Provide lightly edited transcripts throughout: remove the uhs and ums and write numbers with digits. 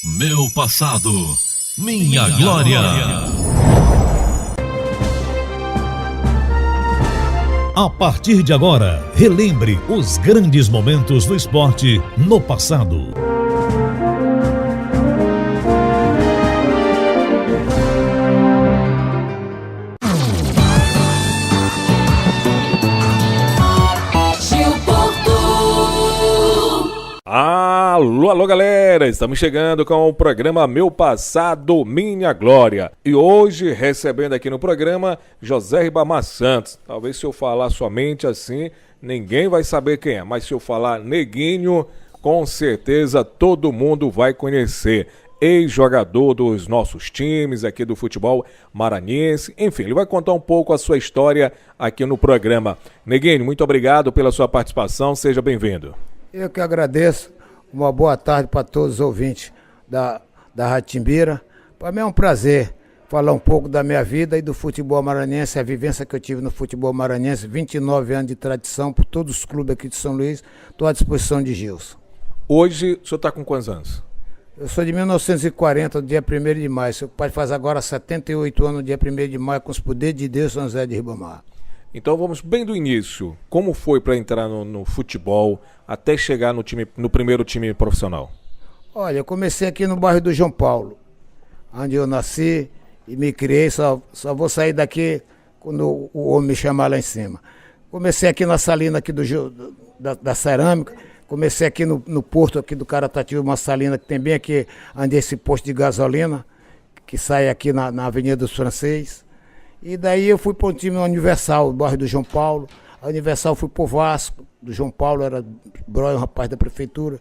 Meu passado, minha glória. A partir de agora, relembre os grandes momentos do esporte no passado. Alô galera, estamos chegando com o programa Meu Passado, Minha Glória. E hoje recebendo aqui no programa José Ribamar Santos. Talvez se eu falar somente assim, ninguém vai saber quem é, mas se eu falar Neguinho, com certeza todo mundo vai conhecer. Ex-jogador dos nossos times aqui do futebol maranhense. Enfim, ele vai contar um pouco a sua história aqui no programa. Neguinho, muito obrigado pela sua participação, seja bem-vindo. Eu que agradeço. Uma boa tarde para todos os ouvintes da Rádio Timbira. Para mim é um prazer falar um pouco da minha vida e do futebol maranhense, a vivência que eu tive no futebol maranhense, 29 anos de tradição por todos os clubes aqui de São Luís. Estou à disposição de Gilson. Hoje, o senhor está com quantos anos? Eu sou de 1940, do dia 1º de maio. Seu pai faz agora 78 anos, no dia 1º de maio, com os poderes de Deus, São José de Ribamar. Então vamos bem do início. Como foi para entrar no futebol até chegar no primeiro time profissional? Olha, eu comecei aqui no bairro do João Paulo, onde eu nasci e me criei. Só vou sair daqui quando o homem me chamar lá em cima. Comecei aqui na salina aqui da cerâmica. Comecei aqui no porto aqui do Caratatiba, uma salina que tem bem aqui, onde é esse posto de gasolina, que sai aqui na Avenida dos Franceses. E daí eu fui para o time Universal, do bairro do João Paulo. A Universal fui para o Vasco, do João Paulo, era Broia, um rapaz da prefeitura.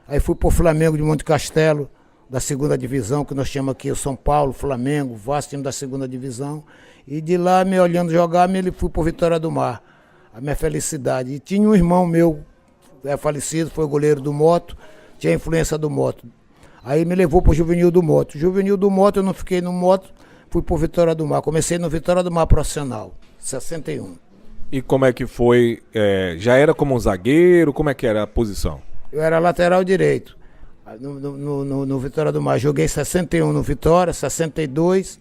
Aí fui para o Flamengo de Monte Castelo, da segunda divisão, que nós chamamos aqui o São Paulo, Flamengo, Vasco, time da segunda divisão. E de lá, me olhando jogar, ele fui para o Vitória do Mar, a minha felicidade. E tinha um irmão meu, falecido, foi goleiro do Moto, tinha a influência do Moto. Aí me levou para o Juvenil do Moto. Juvenil do Moto, eu não fiquei no Moto, fui pro Vitória do Mar. Comecei no Vitória do Mar profissional, 61. E como é que foi? Já era como um zagueiro? Como é que era a posição? Eu era lateral direito no Vitória do Mar. Joguei 61 no Vitória, 62.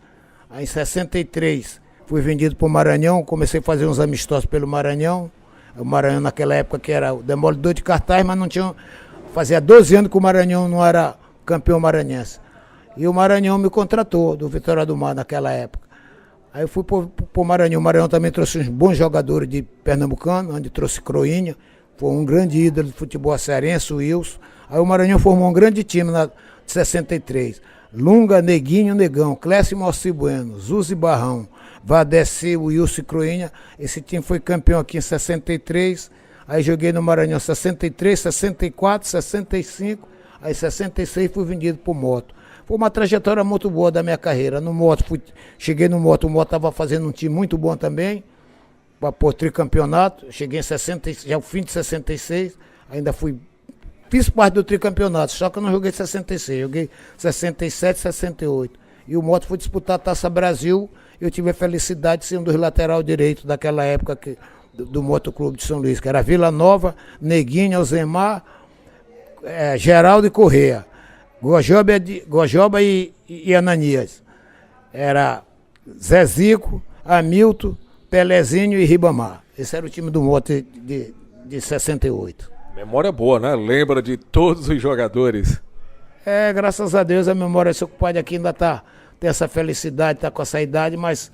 Aí em 63 fui vendido pro Maranhão. Comecei a fazer uns amistosos pelo Maranhão. O Maranhão naquela época que era o demolidor de cartaz, mas não tinha... Fazia 12 anos que o Maranhão não era campeão maranhense. E o Maranhão me contratou, do Vitória do Mar, naquela época. Aí eu fui pro Maranhão. O Maranhão também trouxe uns bons jogadores de pernambucano, onde trouxe Croinha. Foi um grande ídolo de futebol cearense, o Wilson. Aí o Maranhão formou um grande time de 63. Lunga, Neguinho, Negão, Clécio Moacir Bueno, Zuzi Barrão, Vadeci, Wilson e Croinha. Esse time foi campeão aqui em 63. Aí joguei no Maranhão 63, 64, 65. Aí em 66 fui vendido pro Moto. Foi uma trajetória muito boa da minha carreira. No Moto, cheguei no Moto, o Moto estava fazendo um time muito bom também, para tricampeonato. Cheguei em 60, já o fim de 66, ainda fiz parte do tricampeonato, só que eu não joguei 66, joguei 67, 68. E o Moto foi disputar a Taça Brasil, eu tive a felicidade de ser um dos lateral direitos daquela época do Moto Clube de São Luís, que era Vila Nova, Neguinho, Alzemar, Geraldo e Correia. Gojoba e Ananias. Era Zezico, Hamilton, Pelezinho e Ribamar. Esse era o time do Moto de 68. Memória boa, né? Lembra de todos os jogadores. Graças a Deus a memória, seu pai aqui ainda tem essa felicidade, está com essa idade, mas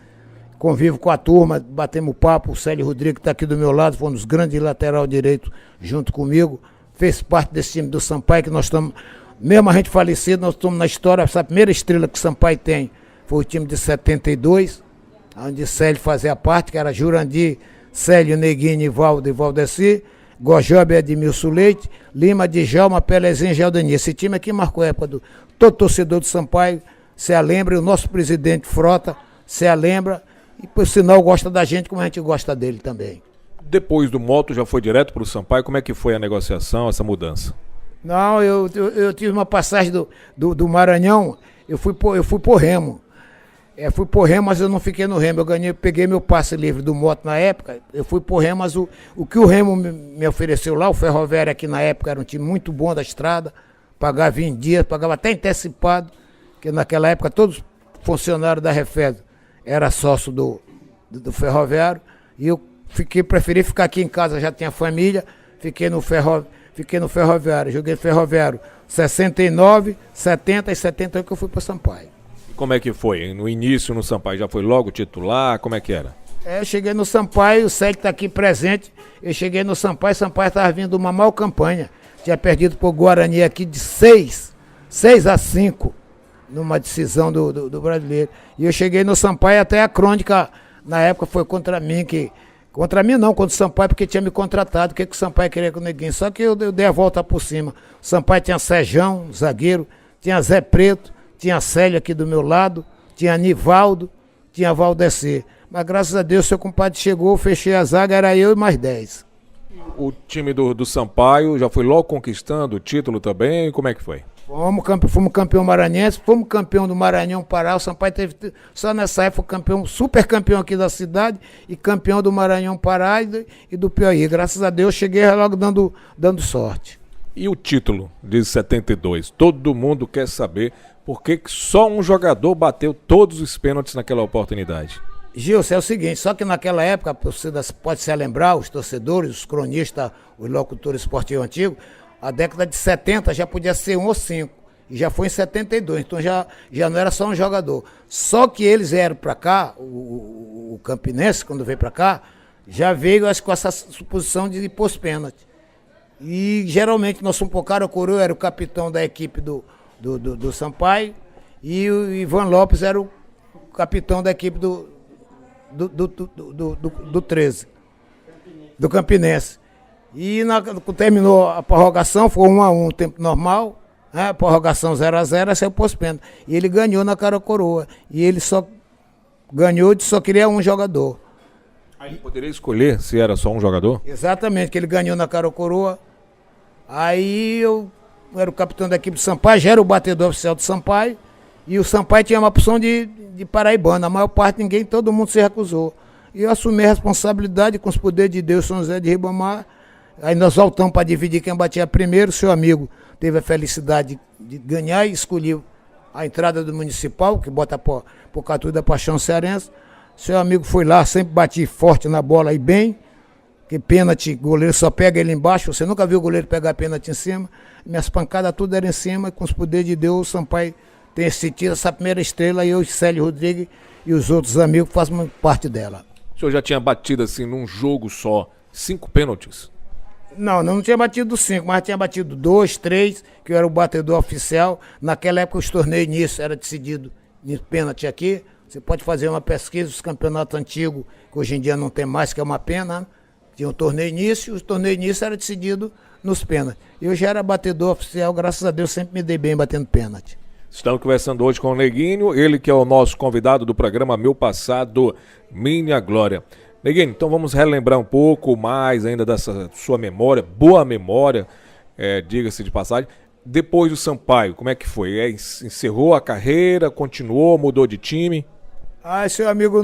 convivo com a turma, batemos papo. O Célio Rodrigues que está aqui do meu lado, foi um dos grandes lateral direito junto comigo. Fez parte desse time do Sampaio, que nós estamos... Mesmo a gente falecido, nós estamos na história. Essa primeira estrela que o Sampaio tem foi o time de 72, onde Célio fazia parte, que era Jurandir, Célio, Neguinho, Ivaldo e Valdeci, Gojob, Edmilson Leite, Lima, Djalma, Pelezinho e Galdani. Esse time aqui marcou a época do todo torcedor do Sampaio, se a lembra, e o nosso presidente Frota se a lembra, e por sinal gosta da gente como a gente gosta dele também. Depois do Moto já foi direto para o Sampaio, como é que foi a negociação, essa mudança? Não, eu tive uma passagem do Maranhão, eu fui pro Remo. Fui pro Remo, mas eu não fiquei no Remo. Peguei meu passe livre do Moto na época, eu fui pro Remo, mas o que o Remo me ofereceu lá, o Ferroviário aqui na época era um time muito bom da estrada, pagava em dias, pagava até antecipado, porque naquela época todos os funcionários da Refed eram sócio do ferroviário, e eu preferi ficar aqui em casa, já tinha família, fiquei no ferroviário, joguei ferroviário 69, 70 e 71 que eu fui para Sampaio. E como é que foi? No início no Sampaio já foi logo titular? Como é que era? Eu cheguei no Sampaio, o Célio está aqui presente. Eu cheguei no Sampaio estava vindo uma mal campanha. Tinha perdido para o Guarani aqui de 6-5, numa decisão do brasileiro. E eu cheguei no Sampaio, até a crônica, na época, foi contra mim, contra mim não, contra o Sampaio, porque tinha me contratado, o que o Sampaio queria com o Neguinho. Só que eu dei a volta por cima. O Sampaio tinha Sejão, zagueiro, tinha Zé Preto, tinha Célio aqui do meu lado, tinha Nivaldo, tinha Valdecir. Mas graças a Deus, seu compadre chegou, fechei a zaga, era eu e mais 10. O time do Sampaio já foi logo conquistando o título também? Como é que foi? Fomos campeão maranhense, fomos campeão do Maranhão Pará. O Sampaio teve, só nessa época, super campeão aqui da cidade e campeão do Maranhão Pará e do Piauí. Graças a Deus, cheguei logo dando sorte. E o título de 72? Todo mundo quer saber por que só um jogador bateu todos os pênaltis naquela oportunidade. Gilson, é o seguinte, só que naquela época, você pode se lembrar, os torcedores, os cronistas, os locutores esportivos antigos, a década de 70 já podia ser 1 ou 5, e já foi em 72, então já não era só um jogador. Só que eles vieram para cá, o Campinense, quando veio para cá, já veio acho, com essa suposição de pôr pênalti. E geralmente nosso Pocaro Coroa era o capitão da equipe do Sampaio, e o Ivan Lopes era o capitão da equipe do 13, do Campinense. E terminou a prorrogação, foi 1-1, tempo normal, né? Prorrogação 0-0, saiu pós-pênalti. E ele ganhou na cara coroa. E ele só ganhou, só queria um jogador. Aí ele poderia escolher se era só um jogador? Exatamente, que ele ganhou na cara coroa. Aí eu era o capitão da equipe do Sampaio, já era o batedor oficial do Sampaio. E o Sampaio tinha uma opção de paraibano. A maior parte, todo mundo se recusou. E eu assumi a responsabilidade com os poderes de Deus, São José de Ribamar. Aí nós voltamos para dividir quem batia primeiro. Seu amigo teve a felicidade de ganhar e escolheu a entrada do Municipal, que bota por Catu da Paixão Cearense. Seu amigo foi lá, sempre batia forte na bola e bem. Que pênalti, goleiro só pega ele embaixo. Você nunca viu o goleiro pegar pênalti em cima. Minhas pancadas tudo eram em cima. E com os poderes de Deus, o Sampaio tem esse tiro, essa primeira estrela. E eu, Célio Rodrigues e os outros amigos fazem parte dela. O senhor já tinha batido assim num jogo só 5 pênaltis? Não tinha batido 5, mas tinha batido 2, 3, que eu era o batedor oficial. Naquela época os torneios nisso era decidido de pênalti aqui. Você pode fazer uma pesquisa dos campeonatos antigos, que hoje em dia não tem mais, que é uma pena. Tinha um torneio início, o torneio início era decidido nos pênaltis. Eu já era batedor oficial, graças a Deus sempre me dei bem batendo pênalti. Estamos conversando hoje com o Neguinho, ele que é o nosso convidado do programa Meu Passado, Minha Glória. Neguinho, então vamos relembrar um pouco mais ainda dessa sua memória, boa memória, diga-se de passagem. Depois do Sampaio, como é que foi? Encerrou a carreira, continuou, mudou de time? Seu amigo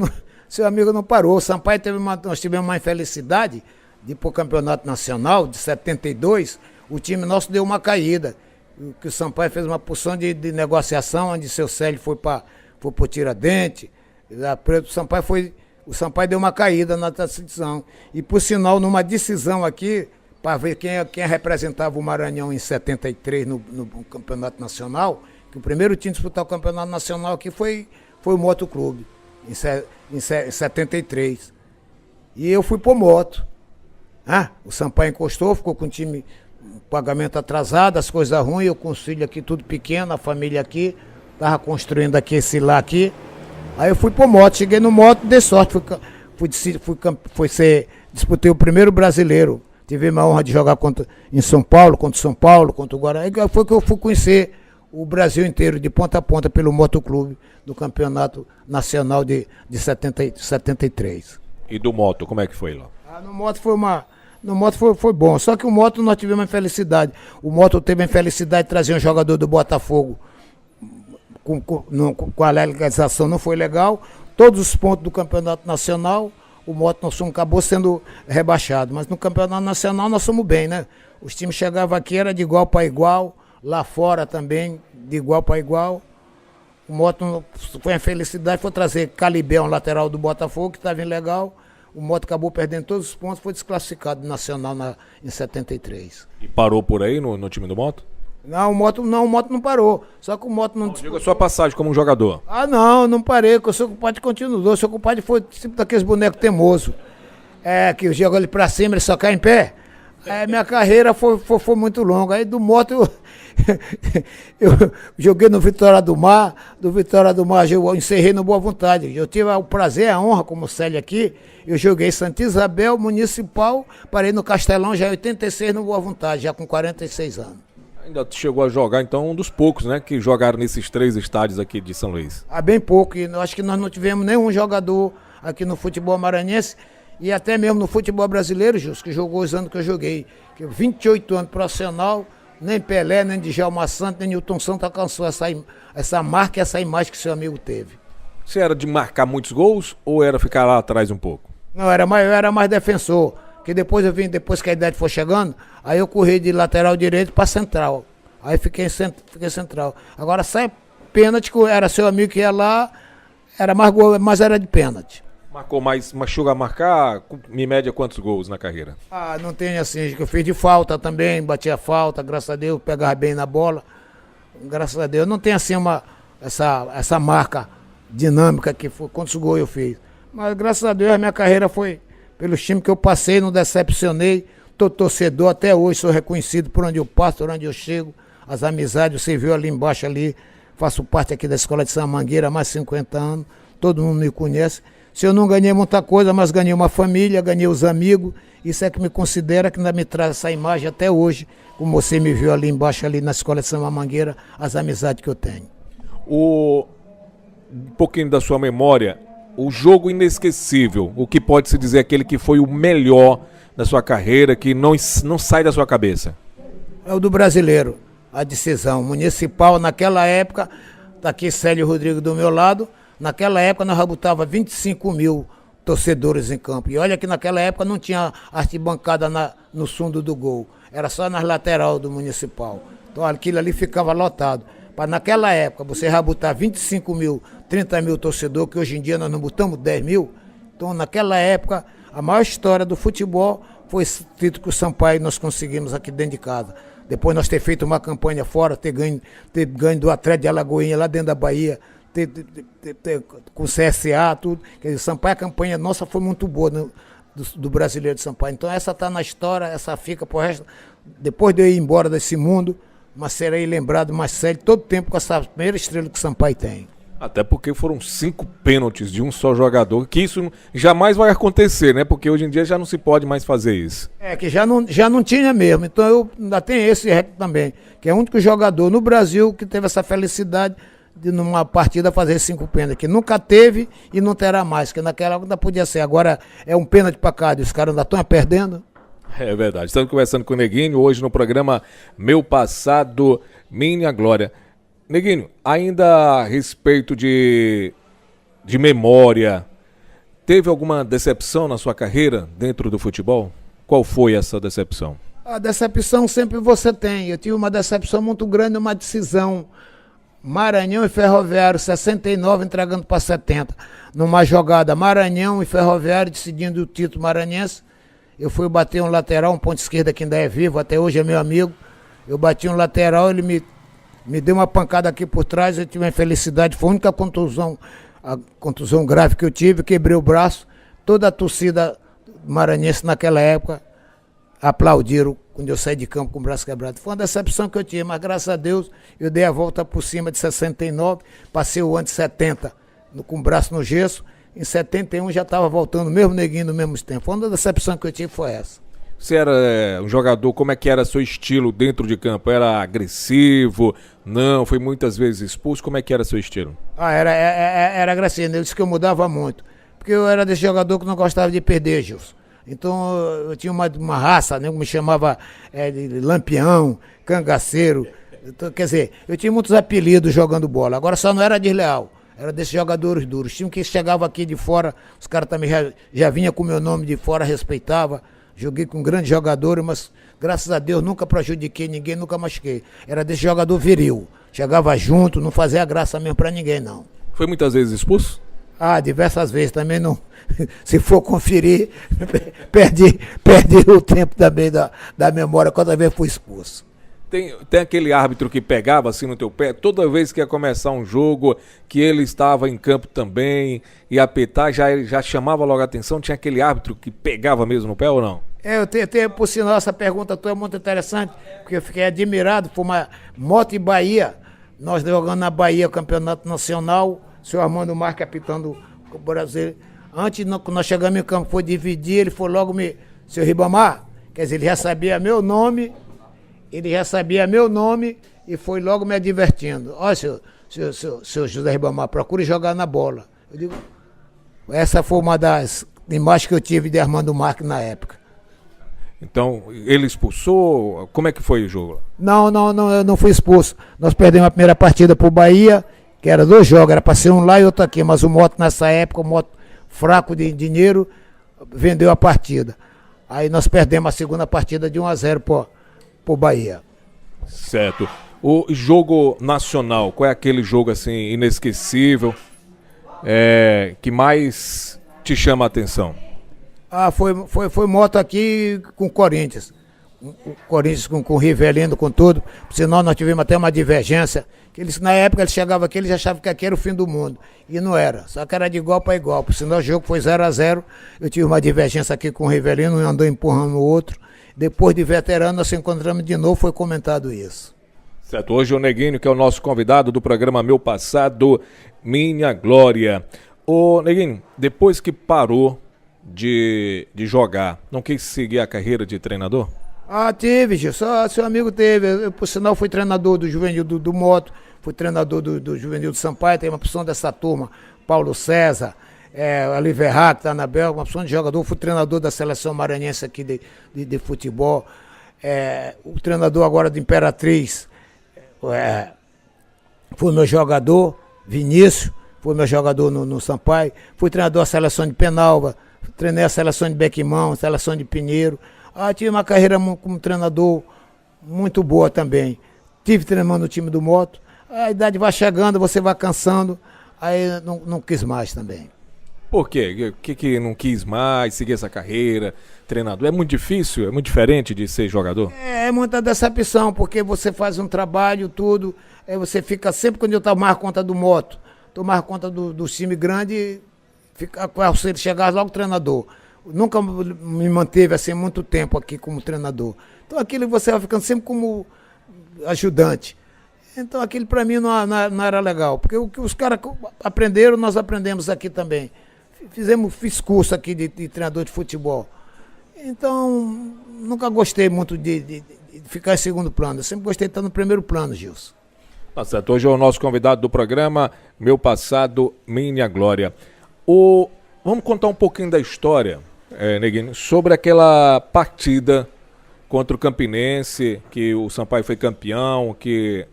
não parou. O Sampaio nós tivemos uma infelicidade de ir para o Campeonato Nacional de 72, o time nosso deu uma caída. Que o Sampaio fez uma porção de negociação, onde seu Célio foi para o Tiradentes. O Sampaio deu uma caída na decisão. E por sinal, numa decisão aqui, para ver quem representava o Maranhão em 73 no Campeonato Nacional, que o primeiro time a disputar o Campeonato Nacional aqui foi o Moto Clube, em 73. E eu fui pro Moto. O Sampaio encostou, ficou com o time, pagamento atrasado, as coisas ruins, eu com os filhos aqui, tudo pequeno, a família aqui, tava construindo aqui esse lá aqui. Aí eu fui pro Moto, cheguei no Moto, dei sorte, disputei o primeiro brasileiro. Tive a honra de jogar em São Paulo, contra o Guarani. Foi que eu fui conhecer o Brasil inteiro, de ponta a ponta, pelo Motoclube, do Campeonato Nacional de 73. E do Moto, como é que foi lá? No Moto foi bom, só que o Moto nós tivemos uma infelicidade. O Moto teve a infelicidade de trazer um jogador do Botafogo com a legalização, não foi legal. Todos os pontos do Campeonato Nacional, o Moto acabou sendo rebaixado. Mas no Campeonato Nacional nós somos bem, né? Os times chegavam aqui, era de igual para igual. lá fora também, de igual para igual. O Moto foi a felicidade, foi trazer Calibé, um lateral do Botafogo, que estava legal. O Moto acabou perdendo todos os pontos, foi desclassificado nacional em 73. E parou por aí no time do Moto? Não, o Moto não parou. Só que o Moto não. Diga a sua passagem como um jogador. Ah, não parei, porque o seu compadre continuou. O seu compadre foi tipo daqueles bonecos teimosos. Que joga ele pra cima, ele só cai em pé. Minha carreira foi muito longa. Aí do Moto eu joguei no Vitória do Mar. Do Vitória do Mar eu encerrei no Boa Vontade. Eu tive o prazer, a honra, como Célio aqui. Eu joguei Santa Isabel, Municipal, parei no Castelão já em 86 no Boa Vontade, já com 46 anos. Ainda chegou a jogar, então, um dos poucos, né, que jogaram nesses 3 estádios aqui de São Luís. Bem pouco. E acho que nós não tivemos nenhum jogador aqui no futebol maranhense e até mesmo no futebol brasileiro, Justo, que jogou os anos que eu joguei. 28 anos profissional, nem Pelé, nem Djalma Santos, nem Nilton Santos alcançou essa marca e essa imagem que seu amigo teve. Você era de marcar muitos gols ou era ficar lá atrás um pouco? Não, eu era mais defensor. Que depois depois que a idade foi chegando, aí eu corri de lateral direito para central. Aí fiquei central. Agora sai pênalti, era seu amigo que ia lá, era mais gol, mas era de pênalti. Marcou mais, mas chegou a marcar, em média, quantos gols na carreira? Não tem assim, que eu fiz de falta também, batia falta, graças a Deus, pegava bem na bola. Graças a Deus, não tem assim essa marca dinâmica que foi, quantos gols eu fiz. Mas graças a Deus a minha carreira foi pelos times que eu passei, não decepcionei. Tô torcedor até hoje, sou reconhecido por onde eu passo, por onde eu chego. As amizades, você viu ali embaixo ali, faço parte aqui da Escola de São Mangueira há mais de 50 anos, todo mundo me conhece. Se eu não ganhei muita coisa, mas ganhei uma família, ganhei os amigos, isso é que me considera, que ainda me traz essa imagem até hoje, como você me viu ali embaixo, ali na Escola de São Mangueira, as amizades que eu tenho. Um pouquinho da sua memória, o jogo inesquecível, o que pode se dizer aquele que foi o melhor da sua carreira, que não sai da sua cabeça? É o do Brasileiro, a decisão municipal. Naquela época, tá aqui Célio Rodrigo do meu lado, naquela época nós botava 25 mil torcedores em campo. E olha que naquela época não tinha arquibancada no fundo do gol, era só nas lateral do municipal. Então aquilo ali ficava lotado. Para naquela época você já botar 25 mil, 30 mil torcedores, que hoje em dia nós não botamos 10 mil. Então naquela época a maior história do futebol foi esse título que o Sampaio nós conseguimos aqui dentro de casa. Depois nós ter feito uma campanha fora, ter ganho do Atlético de Alagoinha lá dentro da Bahia, com o CSA, tudo. Quer dizer, Sampaio, a campanha nossa foi muito boa do Brasileiro de Sampaio. Então essa está na história, essa fica pro resto. Depois de eu ir embora desse mundo, mas serei lembrado mais sério todo tempo com essa primeira estrela que o Sampaio tem. Até porque foram 5 pênaltis de um só jogador, que isso jamais vai acontecer, né? Porque hoje em dia já não se pode mais fazer isso. Que já não tinha mesmo. Então eu ainda tenho esse recorde também, que é o único jogador no Brasil que teve essa felicidade de numa partida fazer 5 pênaltis, que nunca teve e não terá mais, que naquela ainda podia ser. Agora é um pênalti para cá, e os caras ainda estão perdendo. É verdade. Estamos conversando com o Neguinho hoje no programa Meu Passado, Minha Glória. Neguinho, ainda a respeito de memória, teve alguma decepção na sua carreira dentro do futebol? Qual foi essa decepção? A decepção sempre você tem. Eu tive uma decepção muito grande, uma decisão. Maranhão e Ferroviário, 69 entregando para 70. Numa jogada Maranhão e Ferroviário decidindo o título maranhense. Eu fui bater um lateral, um ponto esquerda que ainda é vivo, até hoje é meu amigo. Eu bati um lateral, ele me deu uma pancada aqui por trás, eu tive uma infelicidade, foi a única contusão grave que eu tive, quebrei o braço. Toda a torcida maranhense naquela época aplaudiram quando eu saí de campo com o braço quebrado. Foi uma decepção que eu tive, mas graças a Deus eu dei a volta por cima de 69, passei o ano de 70 com o braço no gesso, em 71 já estava voltando, mesmo Neguinho no mesmo tempo. Foi uma decepção que eu tive, foi essa. Você era um jogador, como é que era seu estilo dentro de campo? Era agressivo? Não, foi muitas vezes expulso? Como é que era seu estilo? Era agressivo, eu disse que eu mudava muito, porque eu era desse jogador que não gostava de perder, Gilson. Então eu tinha uma raça, né, que me chamava de Lampião, Cangaceiro. Então, quer dizer, eu tinha muitos apelidos jogando bola, agora só não era desleal. Era desses jogadores duros. Tinha que chegava aqui de fora, os caras também já vinham com o meu nome de fora, respeitava. joguei com grandes jogadores, mas graças a Deus nunca prejudiquei ninguém, nunca machuquei. Era desse jogador viril. Chegava junto, não fazia graça mesmo pra ninguém, não. Foi muitas vezes expulso? Ah, diversas vezes também não. Se for conferir, perdi o tempo também da memória quando vez fui expulso. Tem aquele árbitro que pegava assim no teu pé, toda vez que ia começar um jogo, que ele estava em campo também, ia apitar, já chamava logo a atenção, tinha aquele árbitro que pegava mesmo no pé ou não? Eu tenho, por sinal, essa pergunta tua é muito interessante, porque eu fiquei admirado, foi uma Moto e Bahia, nós jogando na Bahia, o campeonato nacional, o senhor Armando Marques apitando o Brasil. Antes, quando nós chegamos em campo, foi dividir, ele foi logo seu Ribamar, quer dizer, ele já sabia meu nome, e foi logo me advertindo. Ó, seu José Ribamar, procure jogar na bola. Eu digo, essa foi uma das imagens que eu tive de Armando Marques na época. Então, ele expulsou? Como é que foi o jogo? Não, eu não fui expulso. Nós perdemos a primeira partida pro Bahia, que era 2 jogos, era para ser um lá e outro aqui, mas o Moto nessa época, o Moto fraco de dinheiro, vendeu a partida. Aí nós perdemos a segunda partida de 1-0 pro Bahia. Certo. O jogo nacional, qual é aquele jogo assim inesquecível, que mais te chama a atenção? Ah, foi Moto aqui com o Corinthians. O Corinthians com o Rivelino, com tudo. Senão nós tivemos até uma divergência. Que eles, na época eles chegavam aqui, eles achavam que aqui era o fim do mundo. E não era. Só que era de igual para igual. Por sinal o jogo foi 0-0. Eu tive uma divergência aqui com o Rivelino, um andou empurrando o outro. Depois de veterano, nós se encontramos de novo, foi comentado isso. Certo. Hoje o Neguinho, que é o nosso convidado do programa Meu Passado, Minha Glória. Ô Neguinho, depois que parou de jogar, não quis seguir a carreira de treinador? Ah, tive, Gil, só seu amigo teve. Eu, por sinal, fui treinador do Juvenil do Moto, fui treinador do Juvenil do Sampaio, tem uma opção dessa turma, Paulo César, Oliver que está na Bélgica, uma opção de jogador, fui treinador da seleção maranhense aqui de futebol, o treinador agora do Imperatriz, foi meu jogador, Vinícius, foi meu jogador no Sampaio, fui treinador da seleção de Penalva, treinei a seleção de Bequimão, a seleção de Pinheiro. Tive uma carreira como treinador muito boa também. Tive treinando no time do Moto. A idade vai chegando, você vai cansando, aí não quis mais também. Por quê? O que não quis mais seguir essa carreira, treinador? É muito difícil, é muito diferente de ser jogador? É muita decepção, porque você faz um trabalho, tudo, aí você fica sempre, quando eu tomava conta do Moto, tomava conta do time grande, você chegar logo treinador. Nunca me manteve assim muito tempo aqui como treinador. Então aquilo você vai ficando sempre como ajudante. Então aquilo para mim não era legal, porque o que os caras aprenderam, nós aprendemos aqui também. Fiz curso aqui de treinador de futebol. Então nunca gostei muito de ficar em segundo plano. Eu sempre gostei de estar no primeiro plano, Gilson. Tá certo. Hoje é o nosso convidado do programa Meu Passado, Minha Glória. Vamos contar um pouquinho da história, Neguinho, sobre aquela partida contra o Campinense, que o Sampaio foi campeão, que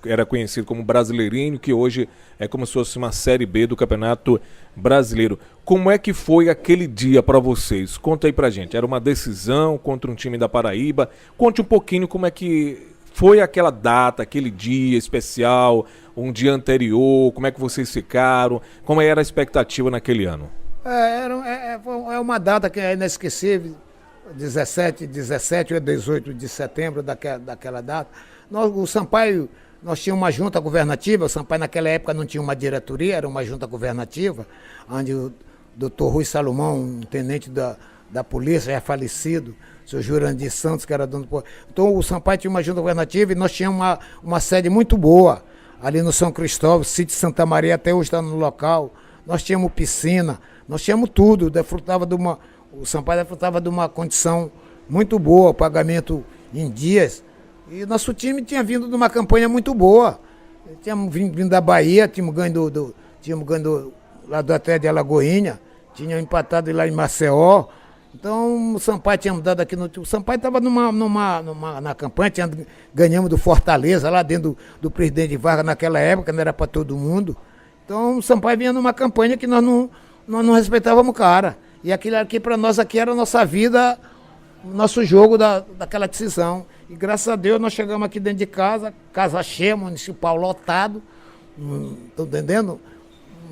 era conhecido como Brasileirinho, que hoje é como se fosse uma Série B do Campeonato Brasileiro. Como é que foi aquele dia para vocês? Conta aí pra gente. Era uma decisão contra um time da Paraíba. Conte um pouquinho como é que foi aquela data, aquele dia especial, um dia anterior, como é que vocês ficaram, como era a expectativa naquele ano? É uma data que é inesquecível, 17 ou 18 de setembro daquela data. O Sampaio, nós tínhamos uma junta governativa, o Sampaio naquela época não tinha uma diretoria, era uma junta governativa, onde o doutor Rui Salomão, um tenente da polícia, já falecido, o senhor Jurandir Santos, que era dono do... Então o Sampaio tinha uma junta governativa e nós tínhamos uma sede muito boa, ali no São Cristóvão, sítio Santa Maria, até hoje está no local. Nós tínhamos piscina, nós tínhamos tudo, o Sampaio desfrutava de uma condição muito boa, pagamento em dias, e nosso time tinha vindo de uma campanha muito boa. Tínhamos vindo da Bahia, tínhamos ganho lá do Atlético de Alagoinha, tínhamos empatado lá em Maceió. Então o Sampaio tinha mudado aqui o Sampaio estava na campanha, ganhamos do Fortaleza, lá dentro do presidente Vargas naquela época, não era para todo mundo. Então o Sampaio vinha numa campanha que nós não respeitávamos o cara. E aquilo aqui para nós aqui era a nossa vida nosso jogo daquela decisão. E graças a Deus nós chegamos aqui dentro de casa cheia, municipal lotado, estão entendendo?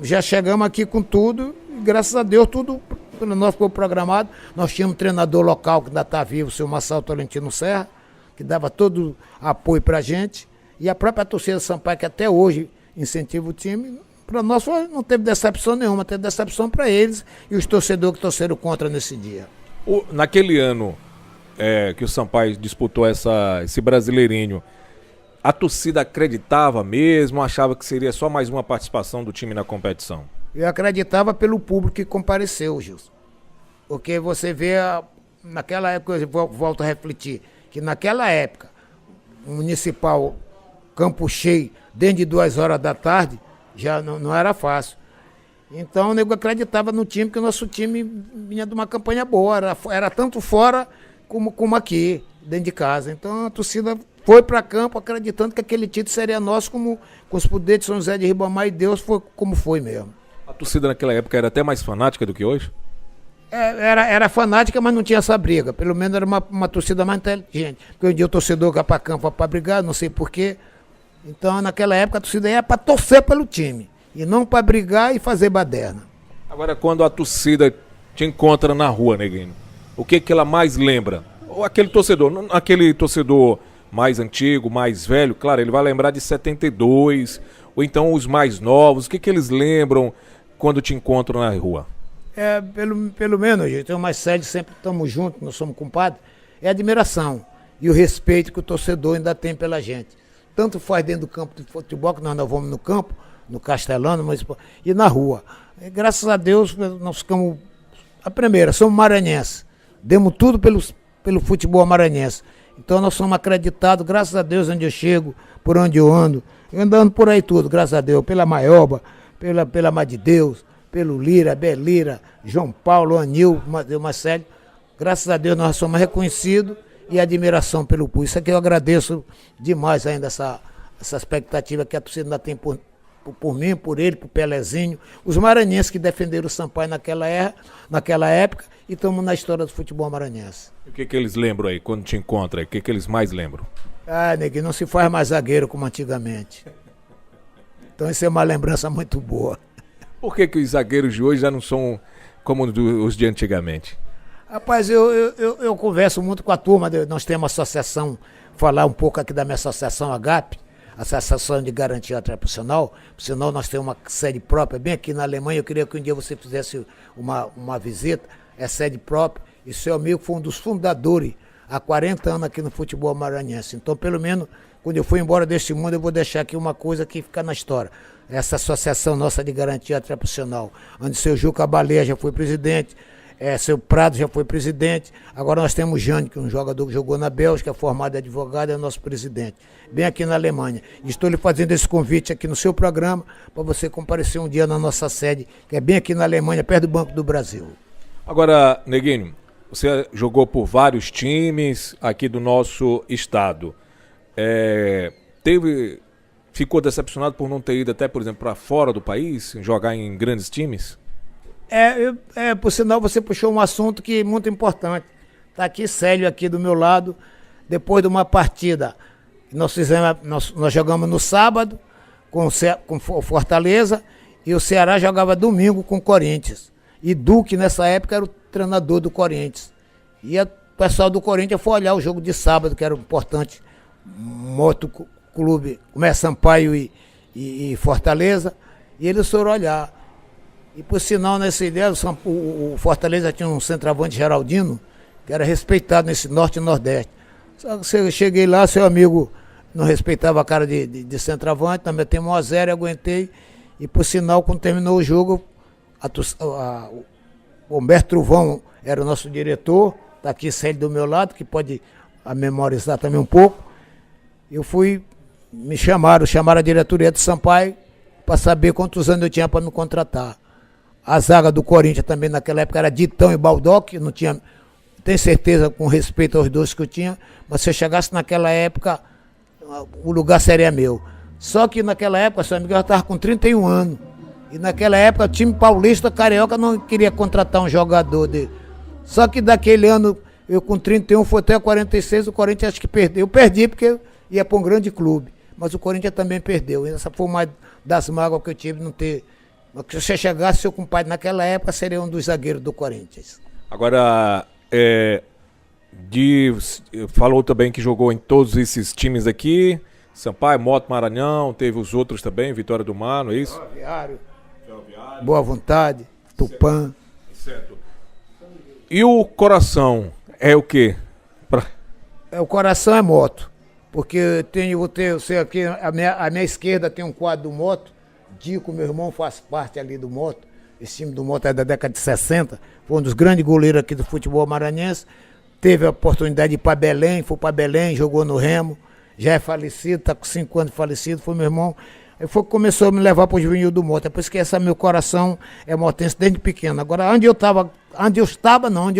Já chegamos aqui com tudo, e graças a Deus tudo pelo nosso foi programado. Nós tínhamos um treinador local que ainda está vivo, o senhor Marcelo Tolentino Serra, que dava todo apoio para a gente, e a própria torcida Sampaio, que até hoje incentiva o time. Para nós não teve decepção nenhuma, teve decepção para eles e os torcedores que torceram contra nesse dia. Naquele ano que o Sampaio disputou esse Brasileirinho, a torcida acreditava mesmo, achava que seria só mais uma participação do time na competição? Eu acreditava pelo público que compareceu, Gilson. Porque você vê, naquela época, eu volto a refletir, que naquela época, o municipal, campo cheio, dentro de 2 horas da tarde, já não era fácil. Então o nego acreditava no time, que o nosso time vinha de uma campanha boa, era tanto fora como aqui, dentro de casa. Então a torcida foi para campo acreditando que aquele título seria nosso, com os poderes de São José de Ribamar, e Deus foi como foi mesmo. A torcida naquela época era até mais fanática do que hoje? Era fanática, mas não tinha essa briga. Pelo menos era uma torcida mais inteligente. Porque um dia o torcedor vai para campo para brigar, não sei porquê. Então, naquela época, a torcida era para torcer pelo time, e não para brigar e fazer baderna. Agora, quando a torcida te encontra na rua, Neguinho, o que ela mais lembra? Ou aquele torcedor mais antigo, mais velho, claro, ele vai lembrar de 72, ou então os mais novos, o que eles lembram quando te encontram na rua? Pelo menos, gente, eu mais sério, sempre estamos juntos, nós somos compadres, é a admiração e o respeito que o torcedor ainda tem pela gente. Tanto faz dentro do campo de futebol, que nós vamos no campo, no Castelano, e na rua. E, graças a Deus, nós ficamos a primeira, somos maranhenses. Demos tudo pelo futebol maranhense. Então nós somos acreditados, graças a Deus, onde eu chego, por onde eu ando. Eu andando por aí tudo, graças a Deus, pela Maioba, pela Mar de Deus, pelo Lira, Belira, João Paulo, Anil, Marcelo. Graças a Deus nós somos reconhecidos. E admiração pelo público. Isso aqui eu agradeço demais ainda, essa expectativa que a torcida ainda tem por mim, por ele, por Pelezinho. Os maranhenses que defenderam o Sampaio naquela época, e estamos na história do futebol maranhense. O que eles lembram aí, quando te encontram aí? O que eles mais lembram? Neguinho, não se faz mais zagueiro como antigamente. Então isso é uma lembrança muito boa. Por que os zagueiros de hoje já não são como os de antigamente? Rapaz, eu converso muito com a turma, nós temos uma associação, falar um pouco aqui da minha associação AGAP, Associação de Garantia Profissional, senão nós temos uma sede própria, bem aqui na Alemanha. Eu queria que um dia você fizesse uma visita, sede própria, e seu amigo foi um dos fundadores, há 40 anos aqui no futebol maranhense. Então, pelo menos, quando eu for embora deste mundo, eu vou deixar aqui uma coisa que fica na história. Essa associação nossa de garantia profissional, onde seu Juca Baleia já foi presidente, seu Prado já foi presidente. Agora nós temos Jânio, que é um jogador que jogou na Bélgica, é formado em advogado, é nosso presidente, bem aqui na Alemanha. Estou lhe fazendo esse convite aqui no seu programa, para você comparecer um dia na nossa sede, que é bem aqui na Alemanha, perto do Banco do Brasil. Agora, Neguinho, você jogou por vários times aqui do nosso estado. Ficou decepcionado por não ter ido até, por exemplo, para fora do país, jogar em grandes times? Por sinal, você puxou um assunto que é muito importante. Está aqui Célio aqui do meu lado, depois de uma partida que nós jogamos no sábado com o Fortaleza, e o Ceará jogava domingo com o Corinthians. E Duque, nessa época, era o treinador do Corinthians. E o pessoal do Corinthians foi olhar o jogo de sábado, que era importante, Motoclube, como é Sampaio e Fortaleza, e eles foram olhar. E por sinal, nessa ideia, o Fortaleza tinha um centroavante, Geraldino, que era respeitado nesse norte e nordeste. Só que eu cheguei lá, seu amigo não respeitava a cara de centroavante, também tem 1-0, aguentei. E por sinal, quando terminou o jogo, o Humberto Truvão era o nosso diretor, está aqui Célio do meu lado, que pode memorizar também um pouco. Eu chamaram a diretoria do Sampaio para saber quantos anos eu tinha para me contratar. A zaga do Corinthians também naquela época era Ditão e Baldock, não tinha, tenho certeza, com respeito aos dois que eu tinha, mas se eu chegasse naquela época, o lugar seria meu. Só que naquela época, seu amigo, eu já estava com 31 anos. E naquela época, o time paulista, carioca, não queria contratar um jogador dele. Só que daquele ano, Eu com 31 fui até 46, o Corinthians acho que perdeu. Eu perdi porque ia para um grande clube, mas o Corinthians também perdeu. Essa foi uma das mágoas que eu tive, não ter... Se você chegasse, seu compadre, naquela época, seria um dos zagueiros do Corinthians. Agora, falou também que jogou em todos esses times aqui, Sampaio, Moto, Maranhão, teve os outros também, Vitória do Mar, não é isso? Ferroviário, Boa Vontade, Tupã. Certo. E o coração é o quê? O coração é moto, porque eu sei aqui, a minha esquerda tem um quadro do moto, Dico, meu irmão, faz parte ali do moto, esse time do moto é da década de 60, foi um dos grandes goleiros aqui do futebol maranhense, teve a oportunidade de ir para Belém, foi para Belém, jogou no Remo, já é falecido, está com 5 anos de falecido, foi meu irmão. Ele foi que começou a me levar para o juvenil do moto. É por isso que meu coração é motense desde pequeno. Agora, onde eu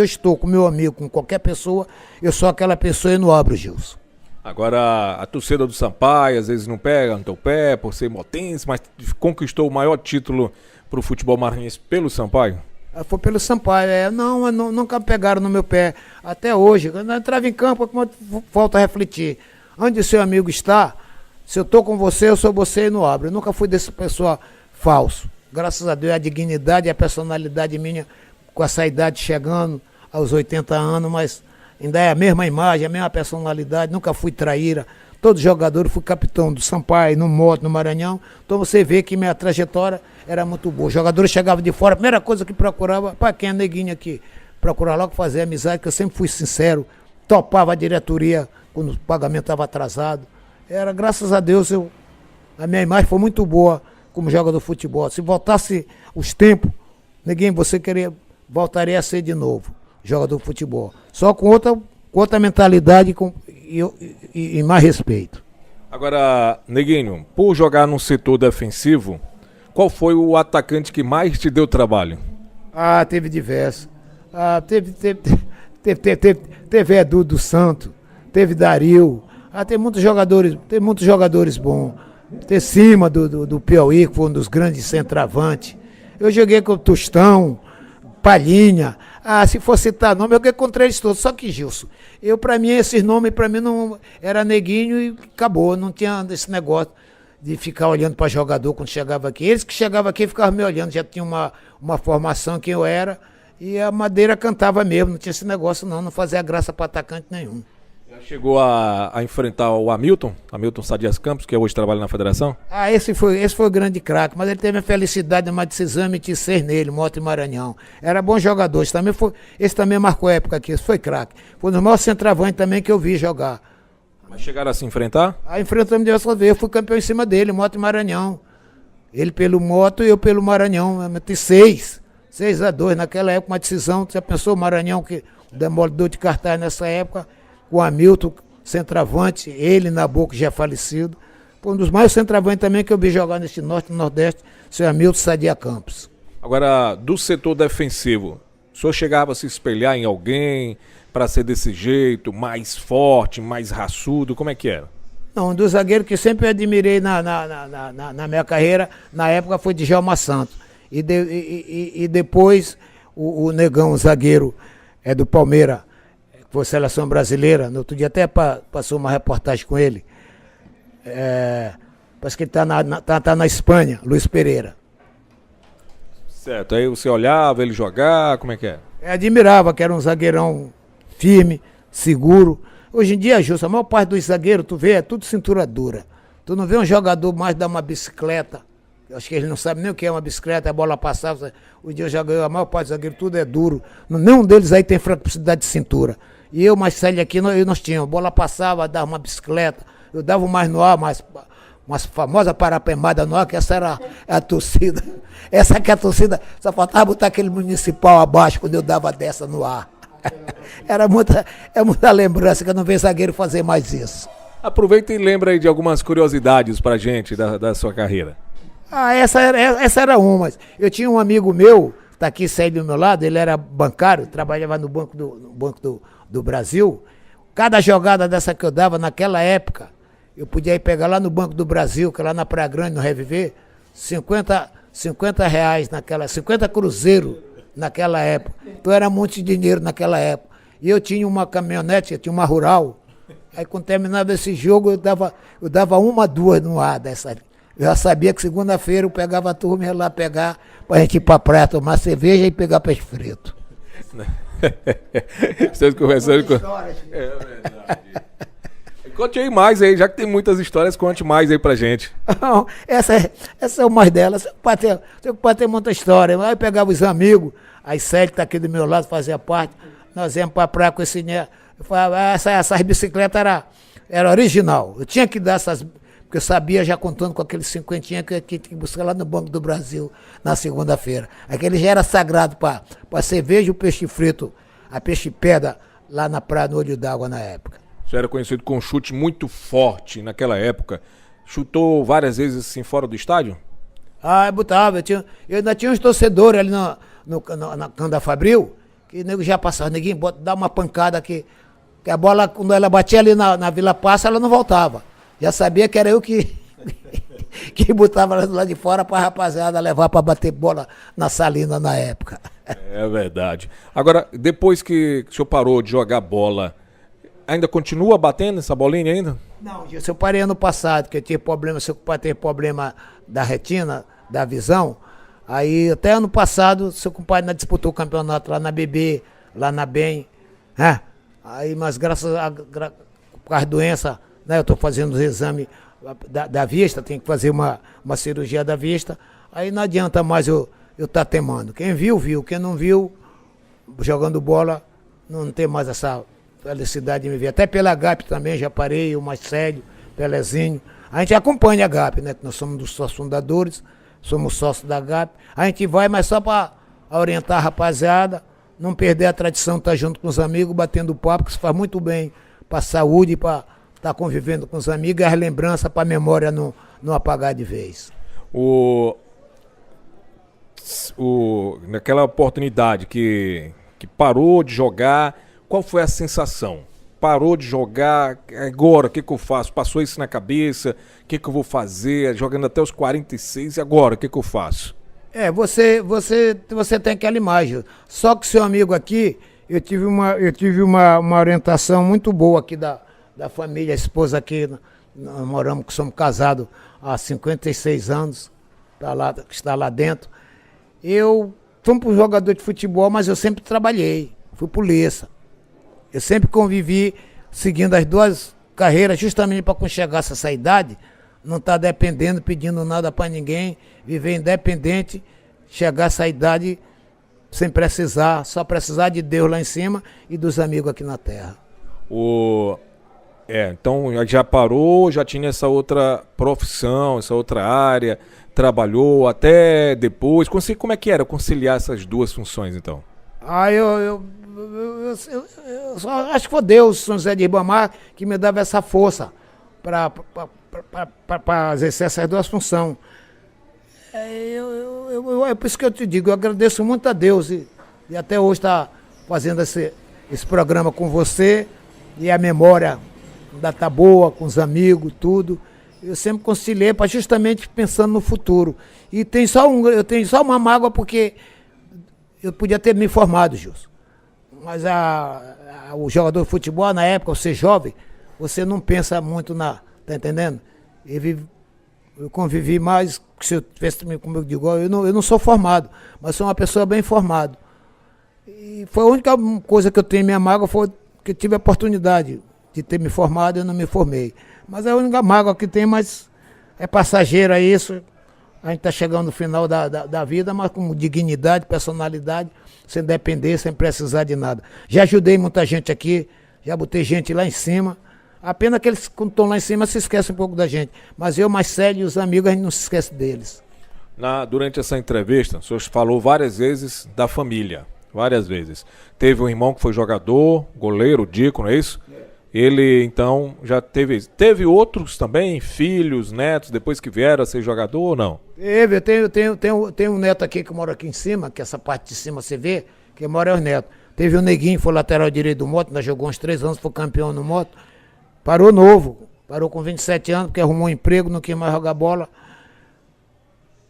estou com meu amigo, com qualquer pessoa, eu sou aquela pessoa e não abro, Gilson. Agora, a torcida do Sampaio, às vezes não pega no teu pé por ser motense, mas conquistou o maior título para o futebol maranhense pelo Sampaio? Foi pelo Sampaio, nunca pegaram no meu pé. Até hoje, quando eu entrava em campo, falta refletir. Onde o seu amigo está, se eu estou com você, eu sou você e não abro. Eu nunca fui desse pessoa falso. Graças a Deus, a dignidade e a personalidade minha, com essa idade chegando aos 80 anos, mas ainda é a mesma imagem, a mesma personalidade, nunca fui traíra. Todo jogador, fui capitão do Sampaio, no Moto, no Maranhão. Então você vê que minha trajetória era muito boa. Os jogadores chegavam de fora, a primeira coisa que procurava, para quem é neguinho aqui, procurar logo fazer amizade, que eu sempre fui sincero, topava a diretoria quando o pagamento estava atrasado. Graças a Deus, a minha imagem foi muito boa como jogador de futebol. Se voltasse os tempos, voltaria a ser de novo jogador de futebol. Só com outra mentalidade e mais respeito. Agora, Neguinho, por jogar num setor defensivo, qual foi o atacante que mais te deu trabalho? Teve diversos. Teve Edu do Santo, teve Dario. Tem muitos jogadores bons. Tem Cima do Piauí, que foi um dos grandes centroavantes. Eu joguei com o Tostão, Palhinha. Se for citar nome, eu joguei contra eles todos. Só que, Gilson, pra mim, esses nomes, não era Neguinho e acabou. Não tinha esse negócio de ficar olhando para jogador quando chegava aqui. Eles que chegavam aqui ficavam me olhando, já tinha uma formação quem eu era. E a Madeira cantava mesmo, não tinha esse negócio não fazia graça para atacante nenhum. Já chegou a enfrentar o Hamilton Sadias Campos, que hoje trabalha na federação? Esse foi o grande craque, mas ele teve a felicidade de uma decisão emitir 6 nele, Moto e Maranhão. Era bom jogador, esse também marcou época aqui, esse foi craque. Foi no maior centroavante também que eu vi jogar. Mas chegaram a se enfrentar? Enfrentamos dessa vez, eu fui campeão em cima dele, Moto e Maranhão. Ele pelo Moto e eu pelo Maranhão, eu meti 6-2 naquela época, uma decisão. Você pensou o Maranhão, que o demolidor de cartaz nessa época, com o Hamilton, centroavante, ele na boca já falecido. Foi um dos maiores centroavantes também que eu vi jogar neste Norte e Nordeste, seu Hamilton Sadia Campos. Agora, do setor defensivo, o senhor chegava a se espelhar em alguém para ser desse jeito, mais forte, mais raçudo, como é que era? Não, um dos zagueiros que sempre admirei na minha carreira, na época, foi Djalma Santos. E depois o Negão, o zagueiro do Palmeiras, que foi seleção brasileira, no outro dia até passou uma reportagem com ele, parece que ele tá na Espanha, Luiz Pereira. Certo, aí você olhava ele jogar, como é que é? Admirava, que era um zagueirão firme, seguro. Hoje em dia, Justo, a maior parte dos zagueiros, tu vê, é tudo cintura dura. Tu não vê um jogador mais dar uma bicicleta. Eu acho que eles não sabem nem o que é uma bicicleta, a bola passava. Hoje eu já ganhei, a maior parte dos zagueiros, tudo é duro. Nenhum deles aí tem capacidade de cintura. E eu, Marcelo, aqui, nós tínhamos. A bola passava, dava uma bicicleta. Eu dava mais no ar, umas famosas parapemada no ar, que essa era a torcida. Essa que é a torcida, só faltava botar aquele municipal abaixo quando eu dava dessa no ar. Era muita lembrança que eu não vejo zagueiro fazer mais isso. Aproveita e lembra aí de algumas curiosidades pra gente da sua carreira. Essa era uma. Eu tinha um amigo meu, tá aqui saindo do meu lado, ele era bancário, trabalhava no Banco do Brasil. Cada jogada dessa que eu dava naquela época, eu podia ir pegar lá no Banco do Brasil, que é lá na Praia Grande, no Reviver, 50 reais 50 cruzeiros naquela época. Então era muito dinheiro naquela época. E eu tinha uma caminhonete, eu tinha uma rural. Aí quando terminava esse jogo, eu dava uma, duas no ar dessa. Eu já sabia que segunda-feira eu pegava a turma e ia lá pegar pra gente ir pra praia, tomar cerveja e pegar peixe frito. Vocês conversando com... É verdade. Conte aí mais aí, já que tem muitas histórias, conte mais aí pra gente. Não, essa é uma delas. Seu pai tem muita história. Aí eu pegava os amigos, as Célia que tá aqui do meu lado, fazia parte. Nós íamos pra praia com esse dinheiro. Eu falava, essas bicicletas era original. Eu tinha que dar essas, porque eu sabia já contando com aqueles cinquentinha que tinha que buscar lá no Banco do Brasil na segunda-feira. Aquele já era sagrado para cerveja e o peixe frito, a peixe pedra lá na praia no Olho d'Água na época. Você era conhecido com um chute muito forte naquela época. Chutou várias vezes assim fora do estádio? Ah, eu botava. Eu ainda tinha uns torcedores ali na Canda Fabril, que o nego já passava, neguinho, dá uma pancada aqui. Que a bola, quando ela batia ali na Vila Passa, ela não voltava. Já sabia que era eu que botava lá de fora pra rapaziada levar pra bater bola na Salina na época. É verdade. Agora, depois que o senhor parou de jogar bola, ainda continua batendo essa bolinha ainda? Não, Gilson, eu parei ano passado, que eu tinha problema, seu pai teve problema da retina, da visão. Aí até ano passado, seu compadre ainda disputou o campeonato lá na BB, lá na BEM. Né? Aí, mas graças a por causa da doença, né, eu estou fazendo os exames da vista, tenho que fazer uma cirurgia da vista. Aí não adianta mais eu estar temando. Quem viu, viu. Quem não viu, jogando bola, não tem mais essa felicidade de me ver. Até pela GAP também, já parei, o Marcelo, Pelezinho. A gente acompanha a GAP, né? Nós somos dos sócios fundadores, somos sócios da GAP. A gente vai, mas só para orientar a rapaziada, não perder a tradição, estar junto com os amigos, batendo papo, que isso faz muito bem para a saúde, para estar convivendo com os amigos, e as lembranças para a memória não apagar de vez. Naquela oportunidade que parou de jogar, qual foi a sensação? Parou de jogar, agora o que eu faço? Passou isso na cabeça, o que eu vou fazer? Jogando até os 46, e agora o que eu faço? Você tem aquela imagem. Só que seu amigo aqui, eu tive uma orientação muito boa aqui da família, a esposa aqui, nós moramos, somos casados há 56 anos, está lá dentro. Eu fui um jogador de futebol, mas eu sempre trabalhei, fui polícia. Eu sempre convivi seguindo as duas carreiras, justamente para quando chegasse essa idade, não estar dependendo, pedindo nada para ninguém, viver independente, chegar a essa idade sem precisar, só precisar de Deus lá em cima e dos amigos aqui na terra. Então já parou, já tinha essa outra profissão, essa outra área, trabalhou até depois. Como é que era conciliar essas duas funções, então? Eu só acho que foi Deus, São José de Ribamar, que me dava essa força para exercer essas duas funções. É por isso que eu te digo, eu agradeço muito a Deus e até hoje estar fazendo esse programa com você, e a memória ainda está boa, com os amigos, tudo. Eu sempre conciliei para justamente pensando no futuro. E eu tenho só uma mágoa porque eu podia ter me formado, Gilson. Mas o jogador de futebol, na época, você jovem, você não pensa muito tá entendendo? Eu convivi mais, se eu tivesse como eu digo, eu não sou formado, mas sou uma pessoa bem formada. E foi a única coisa que eu tenho em minha mágoa, foi que eu tive a oportunidade de ter me formado e eu não me formei. Mas é a única mágoa que tem, mas é passageiro, é isso. A gente está chegando no final da vida, mas com dignidade, personalidade, sem depender, sem precisar de nada. Já ajudei muita gente aqui, já botei gente lá em cima. A pena que eles, quando estão lá em cima, se esquecem um pouco da gente. Mas eu, Marcelo e os amigos, a gente não se esquece deles. Durante essa entrevista, o senhor falou várias vezes da família. Várias vezes. Teve um irmão que foi jogador, goleiro, Dico, não é isso? Ele, então, já teve outros também, filhos, netos, depois que vieram a ser jogador ou não? Eu tenho um neto aqui que mora aqui em cima, que essa parte de cima você vê, que mora é os netos. Teve um neguinho, foi lateral direito do Moto, nós jogou uns 3 anos, foi campeão no Moto. Parou novo, parou com 27 anos, porque arrumou um emprego, não quis mais jogar bola.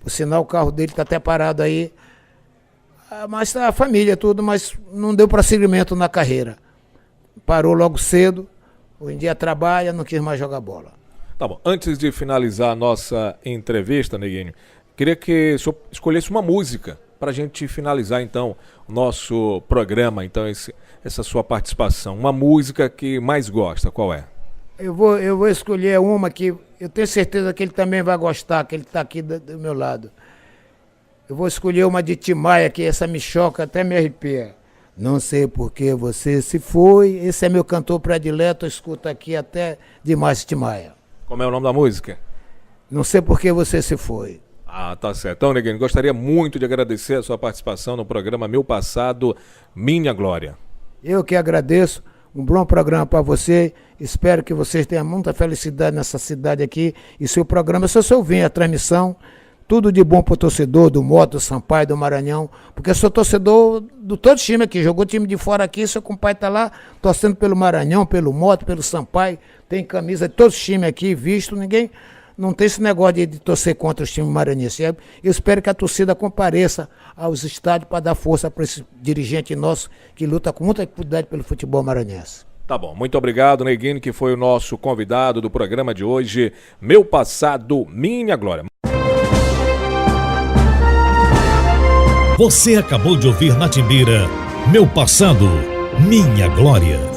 Por sinal, o carro dele está até parado aí. Mas a família, tudo, mas não deu prosseguimento na carreira. parou logo cedo. Hoje em dia trabalha, não quis mais jogar bola. Tá bom. Antes de finalizar a nossa entrevista, Neguinho, queria que o senhor escolhesse uma música para a gente finalizar, então, o nosso programa, então, essa sua participação. Uma música que mais gosta, qual é? Eu vou escolher uma que eu tenho certeza que ele também vai gostar, que ele está aqui do meu lado. Eu vou escolher uma de Tim Maia, que essa me choca, até me arrepia. Não sei por que você se foi. Esse é meu cantor predileto, eu escuto aqui até demais Tim Maia. Como é o nome da música? Não sei por que você se foi. Ah, tá certo. Então, Neguinho, gostaria muito de agradecer a sua participação no programa Meu Passado, Minha Glória. Eu que agradeço. Um bom programa para você. Espero que vocês tenham muita felicidade nessa cidade aqui. E seu programa, se eu ouvir a transmissão, tudo de bom pro torcedor do Moto, do Sampaio, do Maranhão. Porque eu sou torcedor do todo time aqui. Jogou time de fora aqui, seu compadre tá lá torcendo pelo Maranhão, pelo Moto, pelo Sampaio. Tem camisa de todos os times aqui, visto. Ninguém não tem esse negócio de torcer contra os times maranhenses. Eu espero que a torcida compareça aos estádios para dar força para esse dirigente nosso que luta com muita dificuldade pelo futebol maranhense. Tá bom, muito obrigado, Neguinho, que foi o nosso convidado do programa de hoje, Meu Passado, Minha Glória. Você acabou de ouvir na Timbira, Meu Passado, Minha Glória.